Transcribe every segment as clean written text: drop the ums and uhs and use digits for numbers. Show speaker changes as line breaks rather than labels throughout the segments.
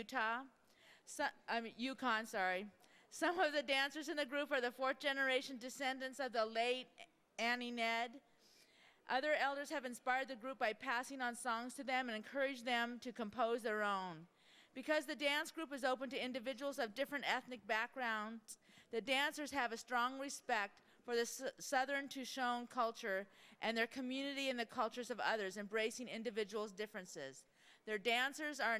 Utah. Yukon, sorry. Some of the dancers in the group are the fourth generation descendants of the late Annie Ned. Other elders have inspired the group by passing on songs to them and encouraged them to compose their own. Because the dance group is open to individuals of different ethnic backgrounds, the dancers have a strong respect for the Southern Tushone culture and their community and the cultures of others, embracing individuals' differences. Their dancers are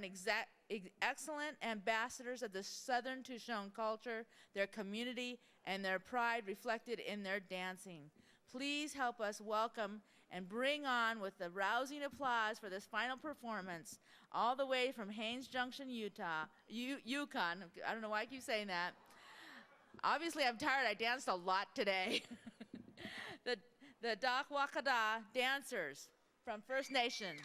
excellent ambassadors of the Southern Tushone culture, their community, and their pride reflected in their dancing. Please help us welcome and bring on with the rousing applause for this final performance, all the way from Haines Junction, Utah, Yukon. I don't know why I keep saying that. Obviously, I'm tired. I danced a lot today. the Dakwäkäda dancers from First Nation.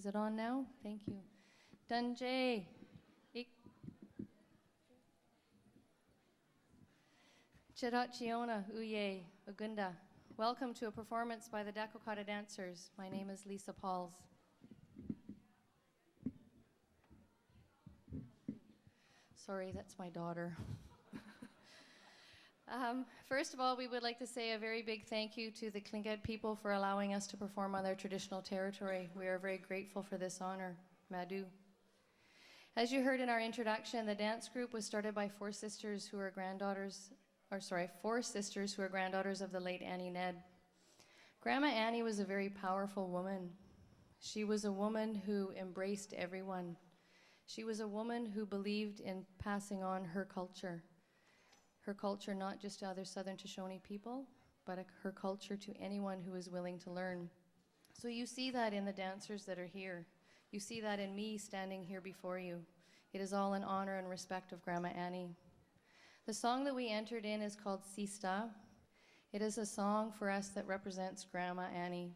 Is it on now? Thank you. Dunjay. Chirachiona Uye Ugunda. Welcome to a performance by the Dakwäkäda dancers. My name is Lisa Pauls. Sorry, that's my daughter. First of all, we would like to say a very big thank you to the Tlingit people for allowing us to perform on their traditional territory. We are very grateful for this honor. Madu. As you heard in our introduction, the dance group was started by four sisters who are granddaughters of the late Annie Ned. Grandma Annie was a very powerful woman. She was a woman who embraced everyone. She was a woman who believed in passing on her culture not just to other Southern Shoshone people, but her culture to anyone who is willing to learn. So you see that in the dancers that are here. You see that in me standing here before you. It is all in honor and respect of Grandma Annie. The song that we entered in is called Sista. It is a song for us that represents Grandma Annie.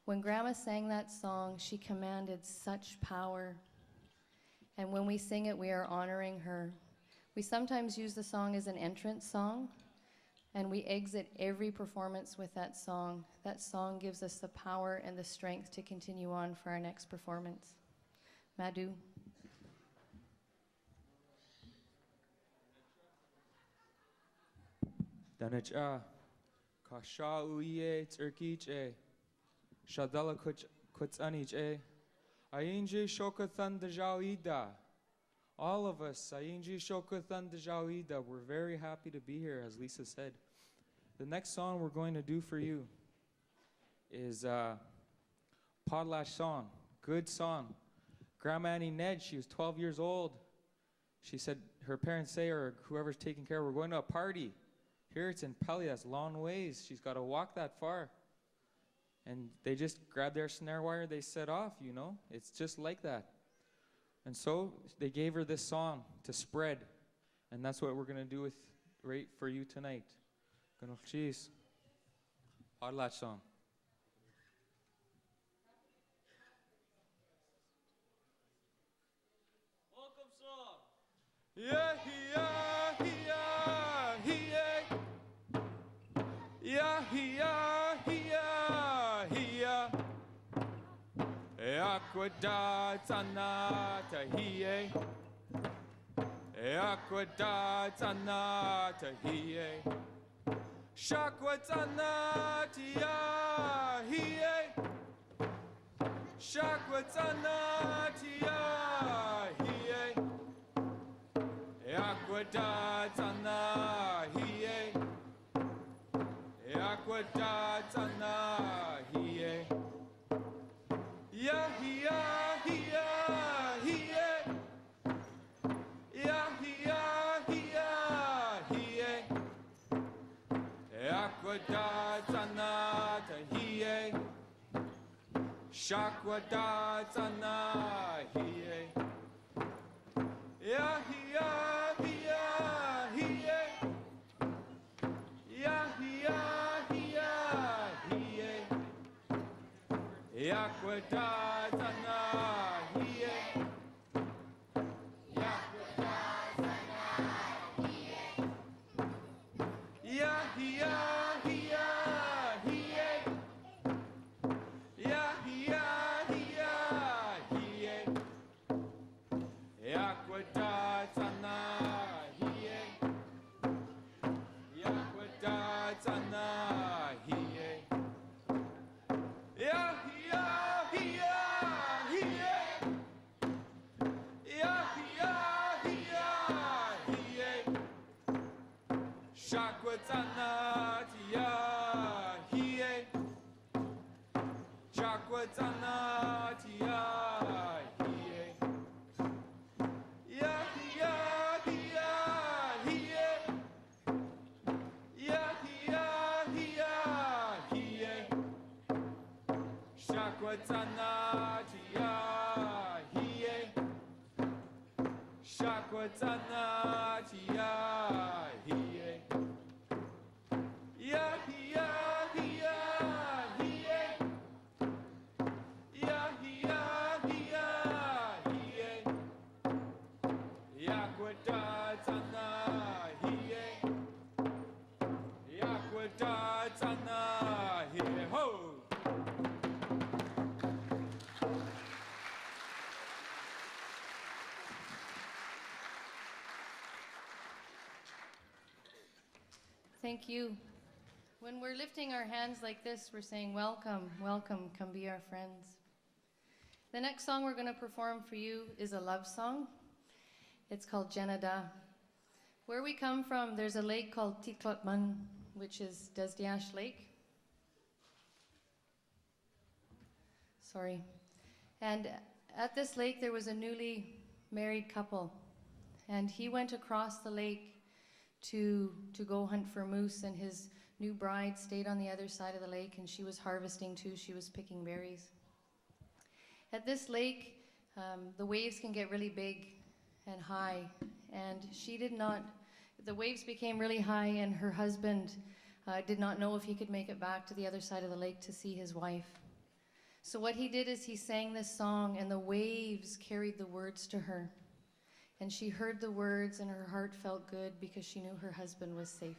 When Grandma sang that song, she commanded such power. And when we sing it, we are honoring her. We sometimes use the song as an entrance song, and we exit every performance with that song. That song gives us the power and the strength to continue on for our next performance. Madhu.
Danaja, Kasha uye tsirkiche, Shadala kutsaniche, Ayinji shokathan dajawida. All of us, Ayinji shokathan dajawida. We're very happy to be here, as Lisa said. The next song we're going to do for you is Podlash song, good song. Grandma Annie Ned, she was 12 years old. She said, her parents say, or whoever's taking care of her, we're going to a party. Here it's in Pelly, that's long ways. She's got to walk that far. And they just grab their snare wire, they set off, you know. It's just like that. And so they gave her this song to spread. And that's what we're going to do with right for you tonight. Cheese. Podlash song. Welcome song. Yeah, yeah, yeah, yeah. Yeah, yeah, yeah, yeah. Aquada tanata hiye. Aquada tanata hiye. Shakwa tanata hiye. Shakwa tanata hiye. Aquada tanata hiye. Aquada tanata hiye. Yeah, yeah, yeah, yeah. Yeah, yeah, yeah, yeah. Aquada tanata hiye. Shakwada tanata hiye. Yeah, yeah, yeah, yeah. Yeah, yeah, yeah, yeah. Aquada tanata hiye. Yeah, yeah, yeah, yeah. Yeah, yeah, yeah, yeah. Aquada tanata hiye. Aquada tanata hiye. Yeah, yeah, yeah, yeah. Yeah, yeah, yeah, yeah. Shakwatana tia hiye. Shakwatana tia hiye. Yeah, yeah, yeah, yeah. Yeah, yeah, yeah, yeah. Shakwatana tia hiye. Shakwatana tia hiye. Yeah, yeah, yeah, yeah. Yeah, yeah, yeah, yeah. Yakwadatana hiye. Yakwadatana hiye. Ho!
Thank you. When we're lifting our hands like this, we're saying, welcome, welcome, come be our friends. The next song we're going to perform for you is a love song. It's called Dakwäkäda. Where we come from, there's a lake called Tiklotman, which is Desdiash Lake. Sorry. And at this lake, there was a newly married couple. And he went across the lake to go hunt for moose, and his new bride stayed on the other side of the lake, and she was harvesting too. She was picking berries. At this lake, the waves can get really big and high, and the waves became really high, and her husband did not know if he could make it back to the other side of the lake to see his wife. So what he did is he sang this song, and the waves carried the words to her. And she heard the words, and her heart felt good because she knew her husband was safe.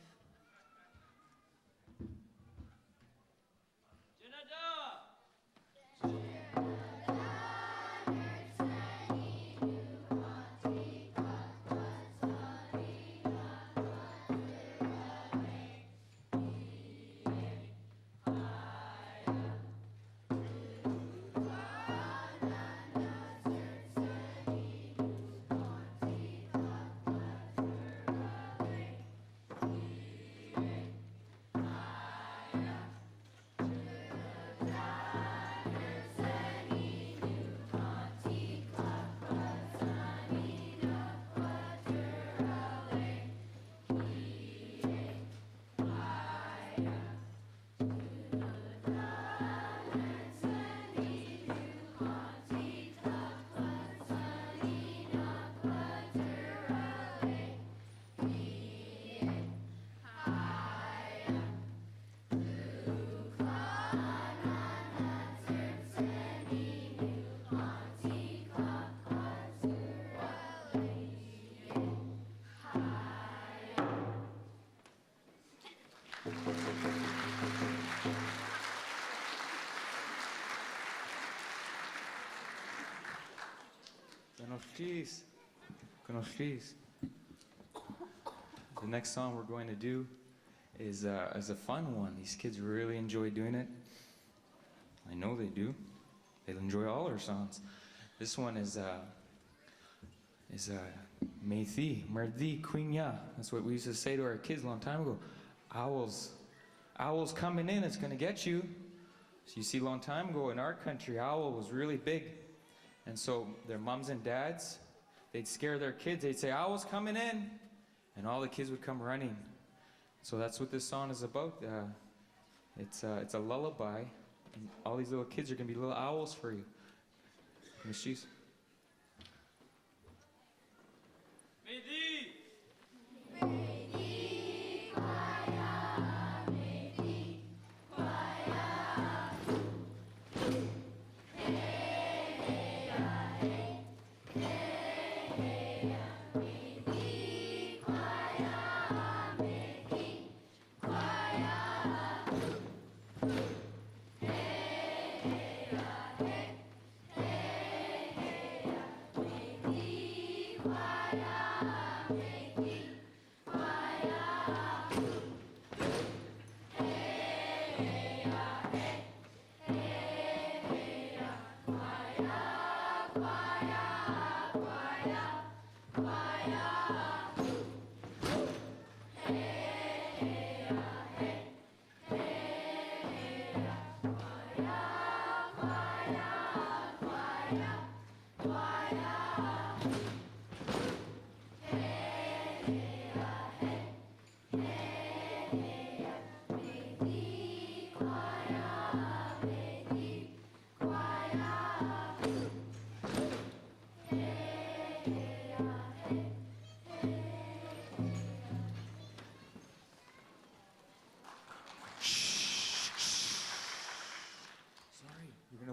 Conochis. Conochis. The next song we're going to do is a fun one. These kids really enjoy doing it. I know they do. They enjoy all our songs. This one is Meithi, Merdi, Quinya. That's what we used to say to our kids a long time ago. Owls coming in, it's gonna get you. So you see, a long time ago in our country, owl was really big. And so their moms and dads, they'd scare their kids. They'd say, owl's coming in. And all the kids would come running. So that's what this song is about. It's a lullaby. And all these little kids are gonna be little owls for you. Miss Cheese.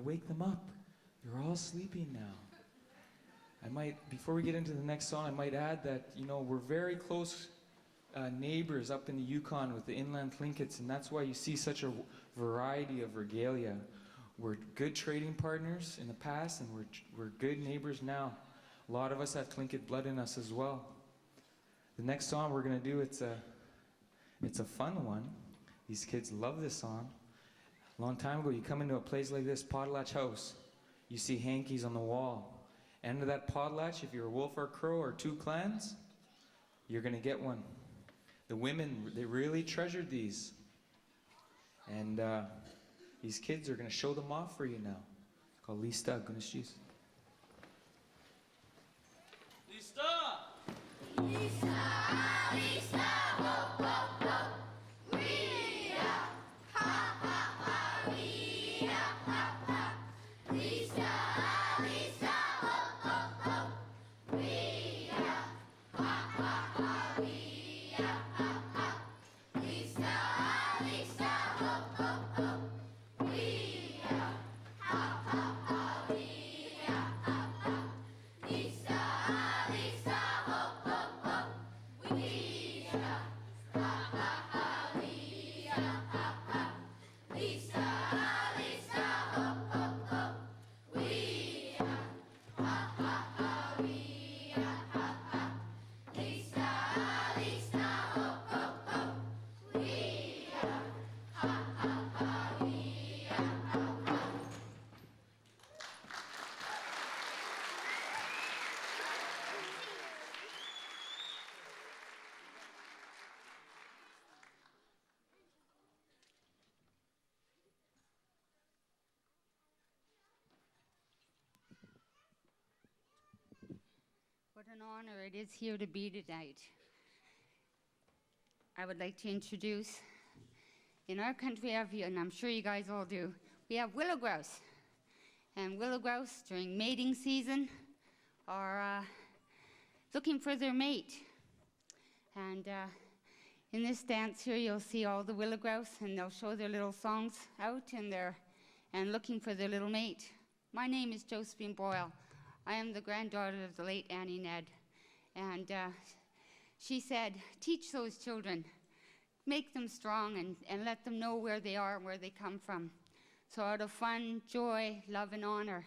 Wake them up. They're all sleeping now. Before we get into the next song, I might add that, we're very close neighbors up in the Yukon with the inland Tlinkits, and that's why you see such a variety of regalia. We're good trading partners in the past, and we're good neighbors now. A lot of us have Tlingit blood in us as well. The next song we're going to do, it's a fun one. These kids love this song. A long time ago, you come into a place like this, potlatch house. You see hankies on the wall. End of that potlatch, if you're a wolf or a crow or two clans, you're going to get one. The women, they really treasured these. And these kids are going to show them off for you now. It's called Lista Gunashis. Lista! Lista! Lista! Ho, ho, ho!
What an honor it is here to be tonight. I would like to introduce, in our country, and I'm sure you guys all do, we have willow grouse. And willow grouse during mating season are looking for their mate. And in this dance here, you'll see all the willow grouse, and they'll show their little songs out, and looking for their little mate. My name is Josephine Boyle. I am the granddaughter of the late Annie Ned. And she said, teach those children, make them strong, and let them know where they are and where they come from. So out of fun, joy, love, and honor,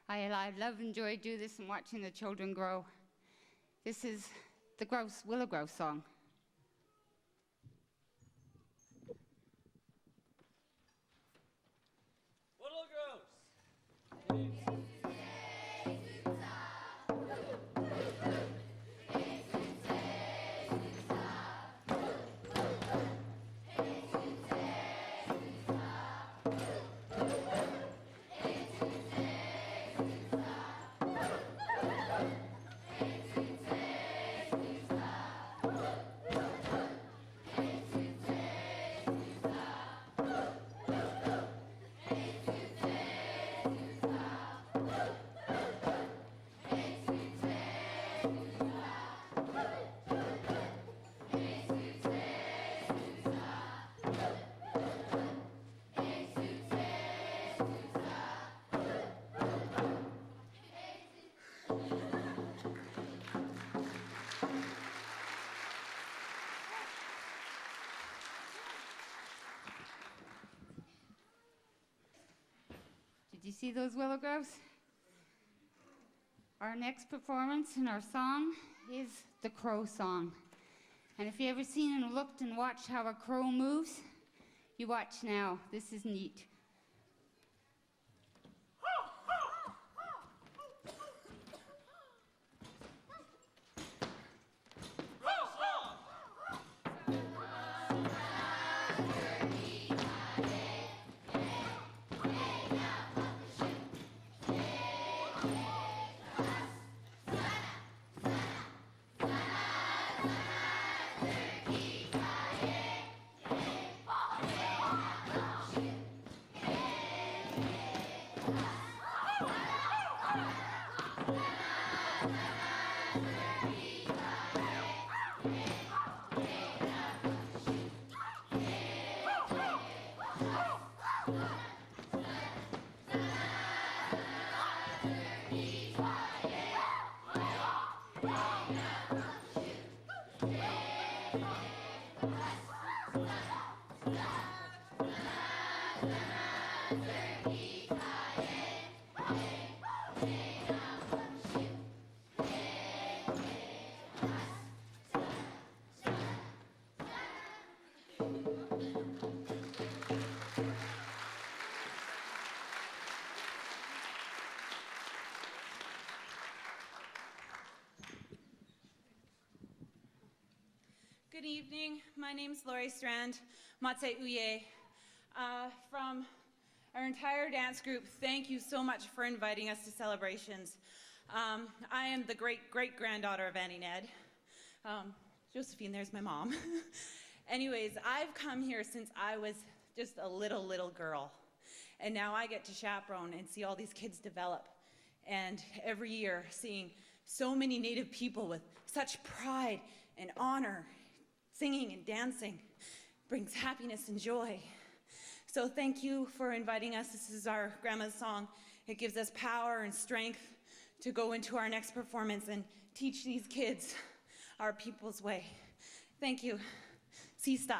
I love and enjoy do this and watching the children grow. This is the Willow Grouse song. Did you see those willow grouse? Our next performance in our song is the crow song. And if you ever seen and looked and watched how a crow moves, you watch now. This is neat.
Good evening. My name's Lori Strand, Matse Uye. From our entire dance group, thank you so much for inviting us to celebrations. I am the great-great-granddaughter of Annie Ned. Josephine, there's my mom. Anyways, I've come here since I was just a little girl. And now I get to chaperone and see all these kids develop. And every year, seeing so many Native people with such pride and honor, singing and dancing, brings happiness and joy. So thank you for inviting us. This is our grandma's song. It gives us power and strength to go into our next performance and teach these kids our people's way. Thank you. Sista.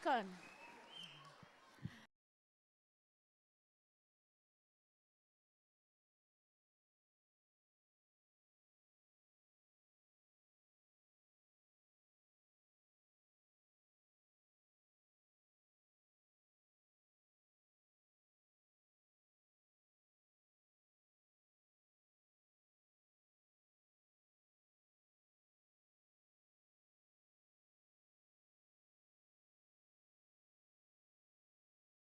welcome.